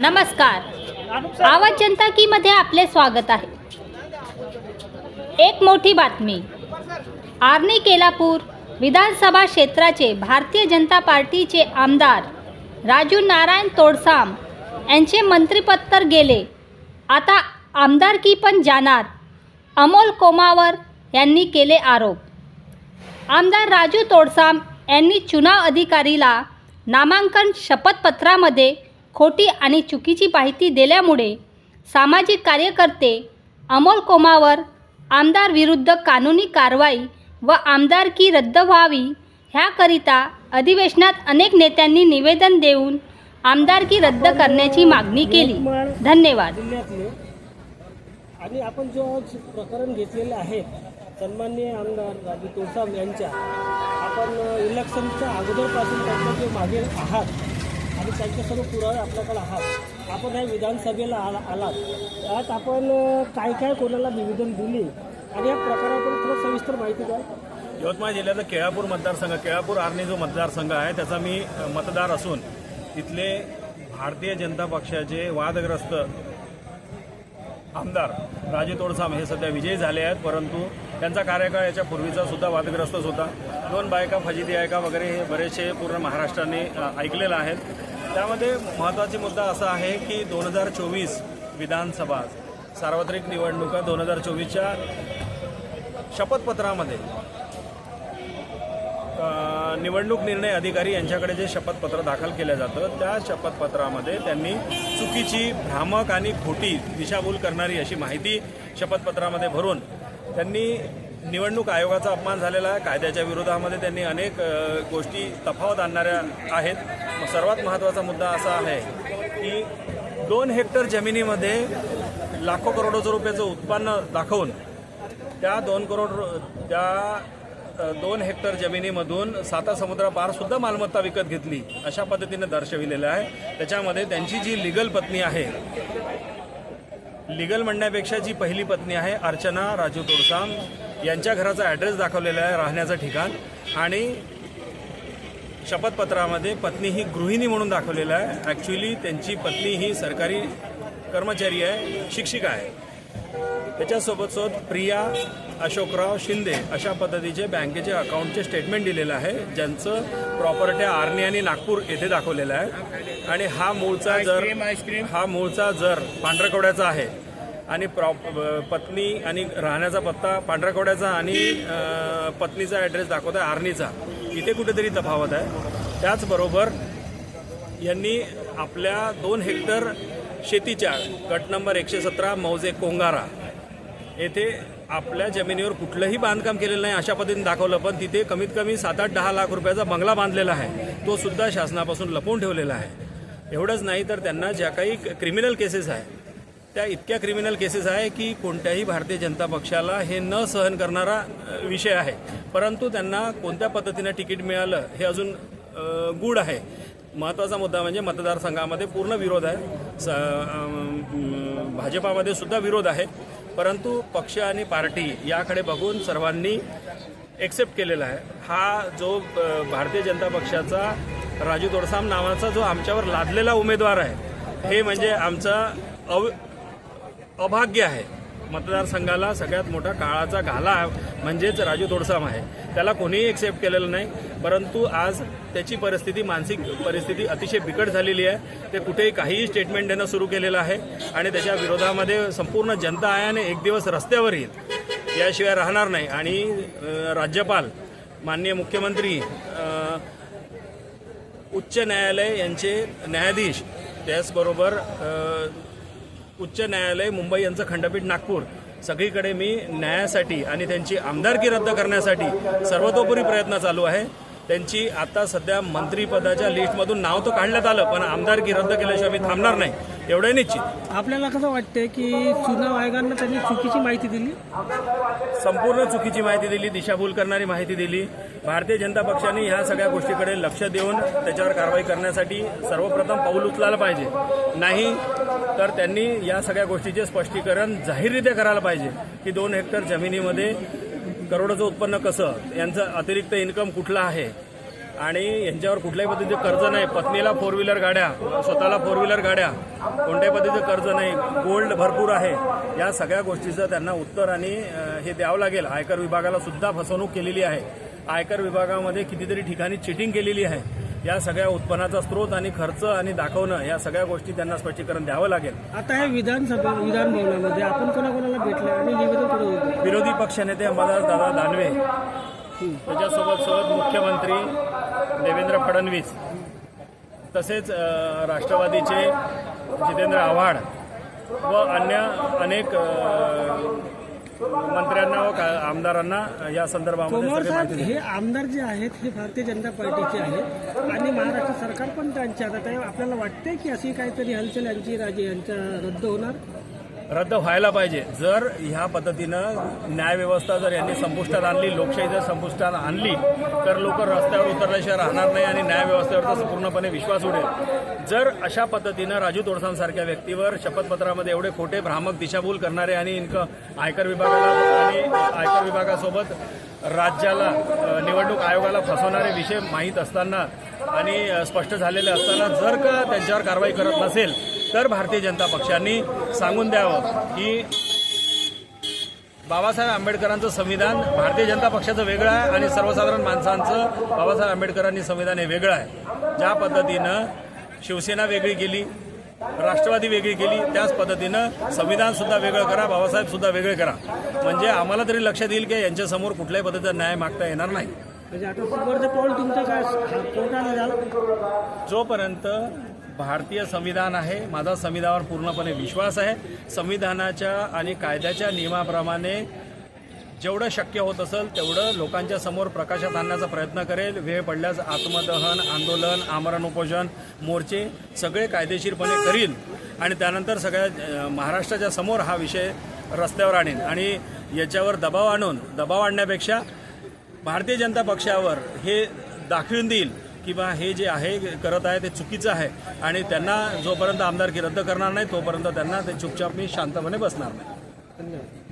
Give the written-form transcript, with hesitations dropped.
नमस्कार, आवाज जनता की मध्ये आपले स्वागत आहे। एक मोठी बातमी। आर्णी केलापूर विधानसभा क्षेत्राचे भारतीय जनता पार्टीचे आमदार राजू नारायण तोडसाम यांचे मंत्रिपद गेले, आता आमदारकी पण जाणार। अमोल कोमावर यांनी केले आरोप। आमदार राजू तोडसाम यांनी चुनाव अधिकारीला नामांकन शपथपत्रामध्ये खोटी आणि चुकीची माहिती दिल्यामुळे सामाजिक कार्यकर्ते अमोल कोमावर आमदार विरुद्ध कानूनी कारवाई व आमदारकी रद्द व्हावी ह्याकरिता अधिवेशनात अनेक नेत्यांनी निवेदन देऊन आमदारकी रद्द करण्याची मागणी केली। धन्यवाद। आणि आपण जो प्रकरण घेतलेले आहे सन्माननीय आमदार राजू तोडसाम यांच्या, आपण इलेक्शनच्या अगोदरपासून त्यांच्या जे मागे आहात आणि त्यांचे सर्व पुरावे आपल्याकडे आहात। आपण या विधानसभेला आलात, त्यात आपण काय काय कोणाला निवेदन दिली आणि या प्रकाराबद्दल थोडं सविस्तर माहिती द्या। यवतमाळ जिल्ह्याचा केळापूर मतदारसंघ, केळापूर आर्णी जो मतदारसंघ आहे त्याचा मी मतदार असून तिथले भारतीय जनता पक्षाचे वादग्रस्त आमदार राजू तोडसाम हे सध्या विजयी झाले आहेत, परंतु त्यांचा कार्यकाळ याच्या पूर्वीचा सुद्धा वादग्रस्तच होता। दोन बायका फजिती आहे का वगैरे हे बरेचसे पूर्ण महाराष्ट्राने ऐकलेलं आहेत। त्यामध्ये महत्त्वाचा मुद्दा असा आहे की 2024 विधानसभा सार्वत्रिक निवडणुका 2024च्या शपथपत्रामध्ये निवडणूक निर्णय अधिकारी यांच्याकडे जे शपथपत्र दाखल केलं जातं त्या शपथपत्रामध्ये त्यांनी चुकीची, भ्रामक आणि खोटी, दिशाभूल करणारी अशी माहिती शपथपत्रामध्ये भरून त्यांनी निवडणूक आयोगाचा अपमान झालेला आहे। कायद्याच्या विरोधामध्ये त्यांनी अनेक गोष्टी तफावत आणणाऱ्या आहेत। सर्वात महत्त्वाचा मुद्दा असा आहे की 2 हेक्टर जमिनीमध्ये लाखो करोडोचं रुपयाचं उत्पन्न दाखवून त्या 2 हेक्टर जमिनीमधून सातासमुद्रापार सुद्धा मालमत्ता विकत घेतली अशा पद्धतीने दर्शविलेलं आहे। त्याच्यामध्ये त्यांची जी लिगल पत्नी आहे, लिगल म्हणण्यापेक्षा जी पहिली पत्नी आहे अर्चना राजू तोडसाम, यांच्या घराचा ॲड्रेस दाखवलेला आहे, राहण्याचं ठिकाण, आणि शपथपत्रामध्ये पत्नी ही गृहिणी म्हणून दाखवलेलं आहे। ॲक्च्युली त्यांची पत्नी ही सरकारी कर्मचारी आहे, शिक्षिका आहे। त्याच्यासोबत प्रिया अशोकराव शिंदे अशा पद्धतीचे बँकेचे अकाउंटचे स्टेटमेंट दिलेलं आहे, ज्यांचं प्रॉपर्टी आर्णी आणि नागपूर येथे दाखवलेलं आहे। आणि हा मूळचा जर पांढरकवड्याचा आहे आणि पत्नी आणि राहण्याचा पत्ता पांढरकवड्याचा आणि पत्नीचा ॲड्रेस दाखवत आहे आर्णीचा, इथे कुठेतरी तफावत आहे। त्याचबरोबर यांनी आपल्या 2 हेक्टर शेतीच्या गट नंबर 117 मौजे कोंगारा येथे आपल्या जमिनीवर कुठलंही बांधकाम केलेलं नाही अशा पद्धतीने दाखवलं, पण तिथे कमीत कमी 7-8-10 लाख रुपयाचा बंगला बांधलेला आहे, तो सुद्धा शासनापासून लपवून ठेवलेला आहे। एवढंच नाही तर त्यांना ज्या काही क्रिमिनल केसेस आहे त्या इतक्या क्रिमिनल केसेस आहे की कोणत्याही भारतीय जनता पक्षाला हे न सहन करणारा विषय आहे, परंतु त्यांना कोणत्या पद्धतीने तिकीट मिळालं हे अजून गूढ आहे। महत्त्वाचा मुद्दा म्हणजे मतदारसंघामध्ये पूर्ण विरोध आहे, भाजपामध्ये सुद्धा विरोध आहे, परंतु पक्ष आणि पार्टी याकडे बघून सर्वांनी एक्सेप्ट केलेला आहे। हा जो भारतीय जनता पक्षाचा राजू तोडसाम नावाचा जो आमच्यावर लादलेला उमेदवार आहे, हे म्हणजे आमचं अभाग्य आहे। मतदारसंघाला सगळ्यात मोठा काळाचा घाला म्हणजेच राजू तोडसाम आहे, त्याला कोणीही एक्सेप्ट केलेलं नाही, परंतु आज त्याची परिस्थिती, मानसिक परिस्थिती अतिशय बिकट झालेली आहे। ते कुठेही काहीही स्टेटमेंट देणं सुरू केलेलं आहे आणि त्याच्या विरोधामध्ये संपूर्ण जनता आहे आणि एक दिवस रस्त्यावर येईल, याशिवाय राहणार नाही। आणि राज्यपाल, माननीय मुख्यमंत्री, उच्च न्यायालय यांचे न्यायाधीश, त्याचबरोबर उच्च न्यायालय मुंबई यांचं खंडपीठ नागपूर, सगळीकडे मी न्यायासाठी आणि त्यांची आमदारकी रद्द करण्यासाठी सर्वतोपरी प्रयत्न चालू आहे। त्यांची आता सध्या मंत्रिपदाच्या लिस्टमधून नाव तर काढण्यात आलं, पण आमदारकी रद्द केल्याशिवाय मी थांबणार नाही, एवढं निश्चित। आपल्याला कसं वाटतंय की चुनाव आयोगानं त्यांनी चुकीची माहिती दिली, संपूर्ण चुकीची माहिती दिली, दिशाभूल करणारी माहिती दिली। भारतीय जनता पक्षाने ह्या सगळ्या गोष्टीकडे लक्ष देऊन त्याच्यावर कारवाई करण्यासाठी सर्वप्रथम पाऊल उचलायला पाहिजे, नाही तर त्यांनी या सगळ्या गोष्टीचे स्पष्टीकरण जाहीररित्या करायला पाहिजे की 2 हेक्टर जमिनीमध्ये करोडोचं उत्पन्न कसं, यांचं अतिरिक्त इन्कम कुठलं आहे, आणि यांच्यावर कुठल्याही पद्धतीचं कर्ज नाही. पत्नीला 4 व्हीलर गाड्या, स्वतःला 4 व्हीलर गाड्या, कोणत्याही पद्धतीचं कर्ज नाही, गोल्ड भरपूर आहे. या सगळ्या गोष्टीचं त्यांना उत्तर आणि हे द्यावं लागेल. आयकर विभागाला सुद्धा फसवणूक केलेली आहे. आयकर विभागामध्ये कितीतरी ठिकाणी चिटिंग केलेली आहे. या सगळ्या उत्पन्नाचा स्रोत आणि खर्च आणि दाखवणं या सगळ्या गोष्टी त्यांना स्पष्टीकरण द्यावं लागेल. आता हे विधान भवनामध्ये आपण कोणाकोणाला भेटले आणि निवेदन करत होतो? विरोधी पक्षनेते अंबादास दादा दानवे, त्याच्यासोबत मुख्यमंत्री देवेंद्र फडणवीस, तसेच राष्ट्रवादीचे जितेंद्र आव्हाड व अन्य अनेक मंत्र्यांना व आमदारांना या संदर्भामध्ये पवार सगळी साहेब, माहिती हे दिली. आमदार जे आहेत हे भारतीय जनता पार्टीचे आहेत आणि महाराष्ट्र सरकार पण त्यांचे हातात आहे. आपल्याला वाटते की अशी काहीतरी हलचल यांच्या रद्द होणार? रद्द व्हायला पाहिजे. जर ह्या पद्धतीनं न्यायव्यवस्था जर यांनी संपुष्टात आणली, लोकशाही जर संपुष्टात आणली, तर लोक रस्त्यावर उतरल्याशिवाय राहणार नाही आणि न्यायव्यवस्थेवरचा पूर्णपणे विश्वास उडेल. जर अशा पद्धतीनं राजू तोडसांसारख्या व्यक्तीवर शपथपत्रामध्ये एवढे खोटे भ्रामक दिशाभूल करणारे आणि आयकर विभागासोबत राज्याला, निवडणूक आयोगाला फसवणारे विषय माहीत असताना आणि स्पष्ट झालेले असताना जर का त्यांच्यावर कारवाई करत नसेल, तर भारतीय जनता पक्षांनी सांगून द्यावं की बाबासाहेब आंबेडकरांचं संविधान भारतीय जनता पक्षाचं वेगळं आहे आणि सर्वसाधारण माणसांचं बाबासाहेब आंबेडकरांनी संविधान हे वेगळं आहे. ज्या पद्धतीनं शिवसेना वेगळी केली, राष्ट्रवादी वेगळी केली, त्याच पद्धतीनं संविधानसुद्धा वेगळं करा, बाबासाहेबसुद्धा वेगळे करा. म्हणजे आम्हाला तरी लक्षात येईल की यांच्यासमोर कुठल्याही पद्धतीचा न्याय मागता येणार नाही. म्हणजे आता पुढचं पाऊल तुमचं काय कोर्टाला झालं? जोपर्यंत भारतीय संविधान आहे, माझा संविधानावर पूर्णपणे विश्वास आहे. संविधानाच्या आणि कायद्याच्या नियमाप्रमाणे जेवढं शक्य होत असेल तेवढं लोकांच्या समोर प्रकाशात आणण्याचा प्रयत्न करेल. वेळ पडल्यास आत्मदहन, आंदोलन, आमरण उपोषण, मोर्चे सगळे कायदेशीरपणे करील आणि त्यानंतर सगळ्या महाराष्ट्राच्या समोर हा विषय रस्त्यावर आणेन. आणि याच्यावर दबाव आणण्यापेक्षा भारतीय जनता पक्षावर हे दाखवून देईल की बा हे जे आहे करत आहे ते चुकीचं आहे आणि त्यांना जोपर्यंत आमदारकी रद्द करणार नाही तोपर्यंत त्यांना ते चुपचाप मी शांतपणे बसणार नाही. धन्यवाद.